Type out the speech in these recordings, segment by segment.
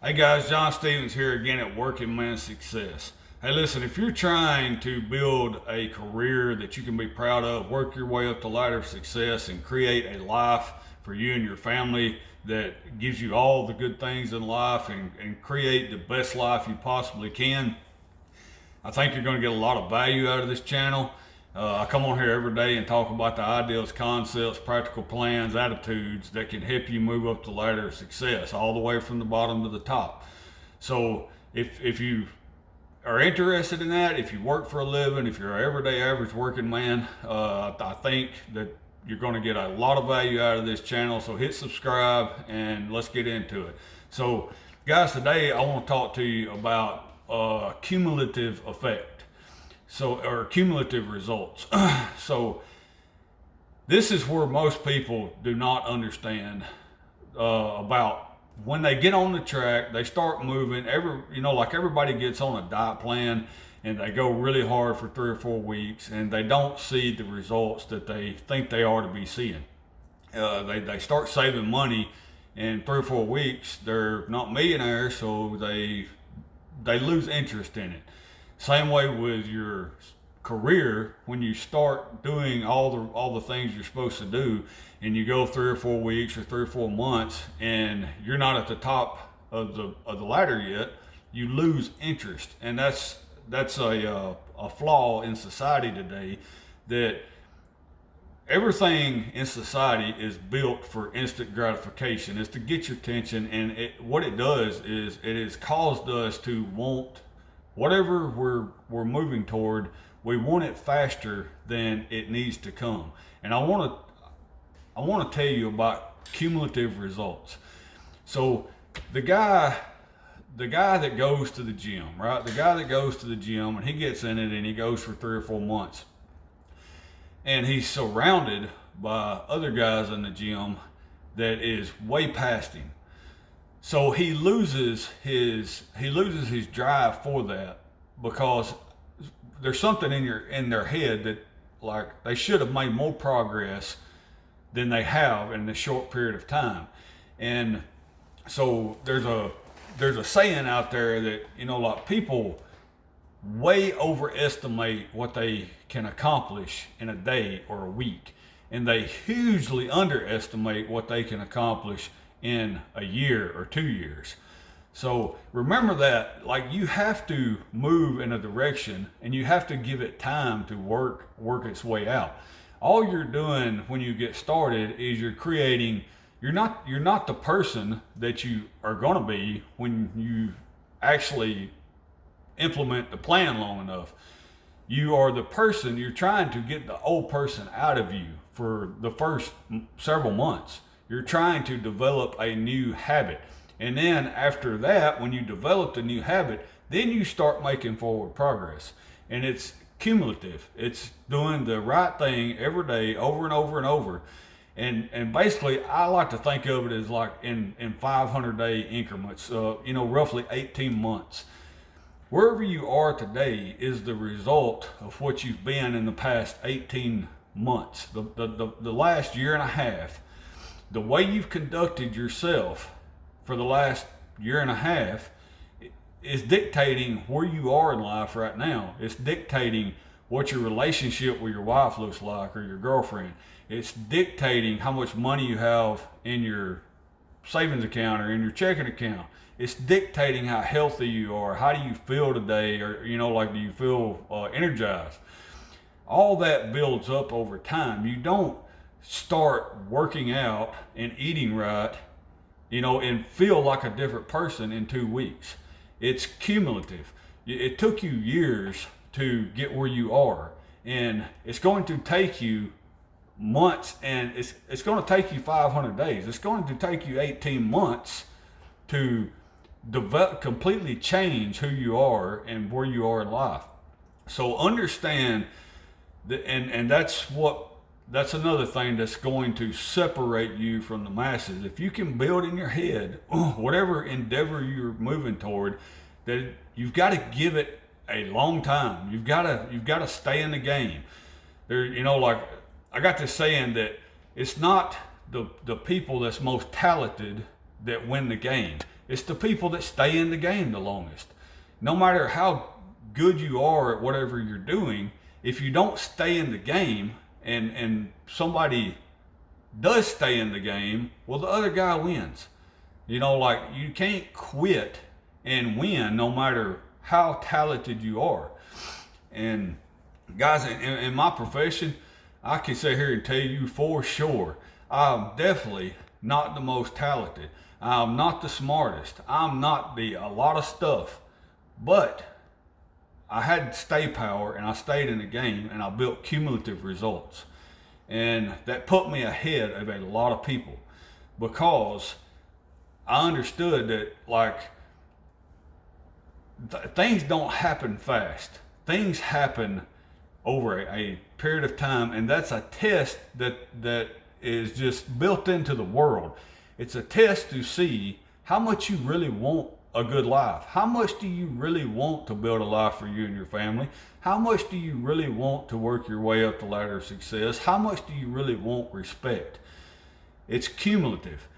Hey guys, John Stevens here again at Working Man Success. Hey listen, if you're trying to build a career that you can be proud of, work your way up the ladder of success and create a life for you and your family that gives you all the good things in life and create the best life you possibly can, I think you're going to get a lot of value out of this channel. I come on here every day and talk about the ideas, concepts, practical plans, attitudes that can help you move up the ladder of success, all the way from the bottom to the top. So if you are interested in that, if you work for a living, if you're an everyday average working man, I think that you're going to get a lot of value out of this channel. So hit subscribe and let's get into it. So guys, today I want to talk to you about cumulative effect. Or cumulative results. So this is where most people do not understand about when they get on the track, they start moving. Like everybody gets on a diet plan and they go really hard for 3 or 4 weeks and they don't see the results that they think they ought to be seeing. They start saving money, and 3 or 4 weeks they're not millionaires, so they lose interest in it. Same way with your career. When you start doing all the things you're supposed to do, and you go 3 or 4 weeks or 3 or 4 months, and you're not at the top of the ladder yet, you lose interest, and that's a flaw in society today. That everything in society is built for instant gratification. It's to get your attention, and what it does is it has caused us to want whatever we're moving toward. We want it faster than it needs to come. And I want to tell you about cumulative results. So the guy that goes to the gym, right? The guy that goes to the gym and he gets in it and he goes for 3 or 4 months, and he's surrounded by other guys in the gym that is way past him. So he loses his drive for that, because there's something in their head that, like, they should have made more progress than they have in this short period of time. And so there's a saying out there that, like, people way overestimate what they can accomplish in a day or a week, and they hugely underestimate what they can accomplish in a year or 2 years. So remember that, like, you have to move in a direction and you have to give it time to work its way out. All you're doing when you get started is you're not the person that you are going to be when you actually implement the plan long enough. You are the person, you're trying to get the old person out of you for the first several months. You're trying to develop a new habit. And then after that, when you develop the new habit, then you start making forward progress. And it's cumulative. It's doing the right thing every day, over and over and over. And basically, I like to think of it as like in 500-day increments, roughly 18 months. Wherever you are today is the result of what you've been in the past 18 months, the last year and a half. The way you've conducted yourself for the last year and a half is dictating where you are in life right now. It's dictating what your relationship with your wife looks like, or your girlfriend. It's dictating how much money you have in your savings account or in your checking account. It's dictating how healthy you are. How do you feel today? Or, do you feel energized? All that builds up over time. You don't start working out and eating right, and feel like a different person in 2 weeks. It's cumulative. It took you years to get where you are, and it's going to take you months, and it's going to take you 500 days. It's going to take you 18 months to completely change who you are and where you are in life. So understand that, and that's another thing that's going to separate you from the masses. If you can build in your head whatever endeavor you're moving toward, that you've got to give it a long time. You've got to stay in the game. Like, I got this saying that it's not the people that's most talented that win the game. It's the people that stay in the game the longest. No matter how good you are at whatever you're doing, if you don't stay in the game and somebody does stay in the game, well, the other guy wins. Like you can't quit and win no matter how talented you are. And guys, in my profession, I can sit here and tell you for sure, I'm definitely not the most talented. I'm not the smartest. I'm not a lot of stuff. But I had stay power and I stayed in the game and I built cumulative results. And that put me ahead of a lot of people because I understood that things don't happen fast. Things happen over a period of time, and that's a test that is just built into the world. It's a test to see how much you really want a good life. How much do you really want to build a life for you and your family? How much do you really want to work your way up the ladder of success? How much do you really want respect? It's cumulative.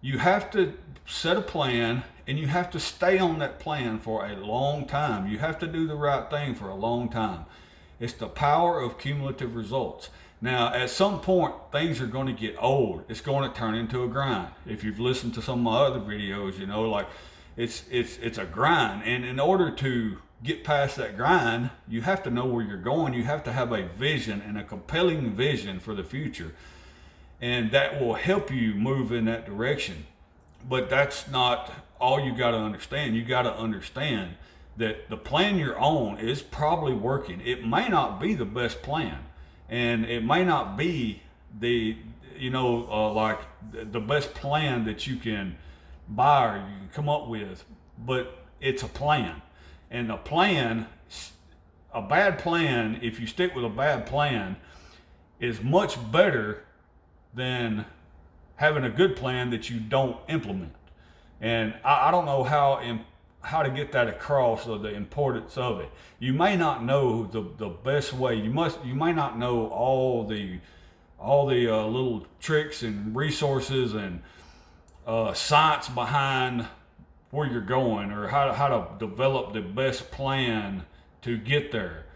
You have to set a plan and you have to stay on that plan for a long time. You have to do the right thing for a long time. It's the power of cumulative results. Now, at some point, things are going to get old. It's going to turn into a grind. If you've listened to some of my other videos, it's a grind. And in order to get past that grind, you have to know where you're going. You have to have a vision and a compelling vision for the future. And that will help you move in that direction. But that's not all you got to understand. You got to understand that the plan you're on is probably working. It may not be the best plan, and it may not be the best plan that you can buy or you can come up with, but it's a plan. And a bad plan, if you stick with a bad plan, is much better than having a good plan that you don't implement. And I don't know how to get that across, or the importance of it. You may not know the best way. You may not know all the little tricks and resources and science behind where you're going, or how to develop the best plan to get there.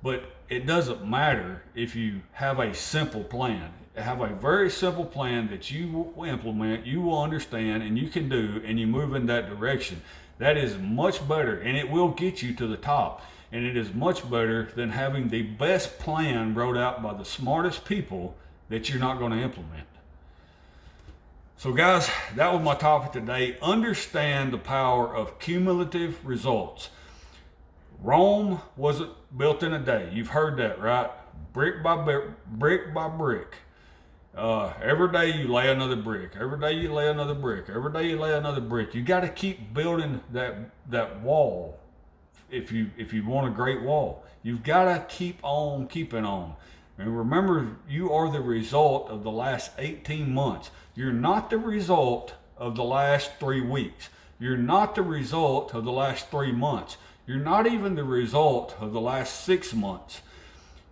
But it doesn't matter if you have a simple plan. Have a very simple plan that you will implement, you will understand, and you can do, and you move in that direction. That is much better, and it will get you to the top. And it is much better than having the best plan wrote out by the smartest people that you're not going to implement. So guys, that was my topic today. Understand the power of cumulative results. Rome wasn't built in a day. You've heard that, right? Brick by brick. Every day you lay another brick. Every day you lay another brick. Every day you lay another brick. You got to keep building that wall. If you want a great wall, you've got to keep on keeping on. And remember, you are the result of the last 18 months. You're not the result of the last 3 weeks. You're not the result of the last 3 months. You're not even the result of the last 6 months.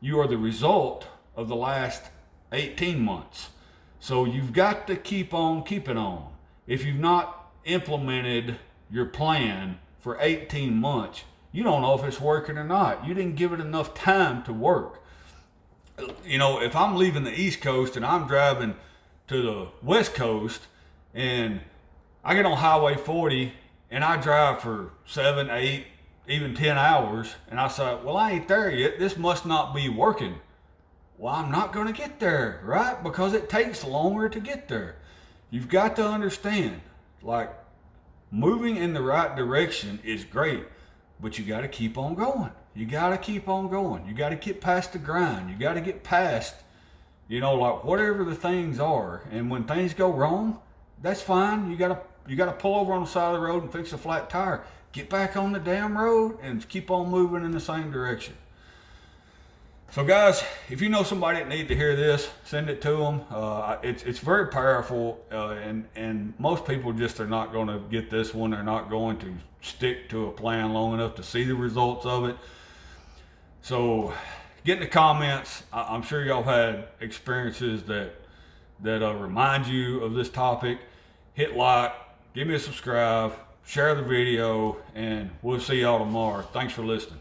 You are the result of the last 18 months. So you've got to keep on keeping on. If you've not implemented your plan for 18 months, you don't know if it's working or not. You didn't give it enough time to work. If I'm leaving the East Coast and I'm driving to the West Coast and I get on Highway 40 and I drive for 7, 8, even 10 hours, and I say, well, I ain't there yet. This must not be working. Well, I'm not going to get there, right? Because it takes longer to get there. You've got to understand, moving in the right direction is great, but you got to keep on going. You got to keep on going. You got to get past the grind. You got to get past, whatever the things are. And when things go wrong, that's fine. You got to pull over on the side of the road and fix a flat tire. Get back on the damn road and keep on moving in the same direction. So guys, if you know somebody that needs to hear this, send it to them. It's very powerful, and most people just are not going to get this one. They're not going to stick to a plan long enough to see the results of it. So get in the comments. I'm sure y'all had experiences that remind you of this topic. Hit like, give me a subscribe, share the video, and we'll see y'all tomorrow. Thanks for listening.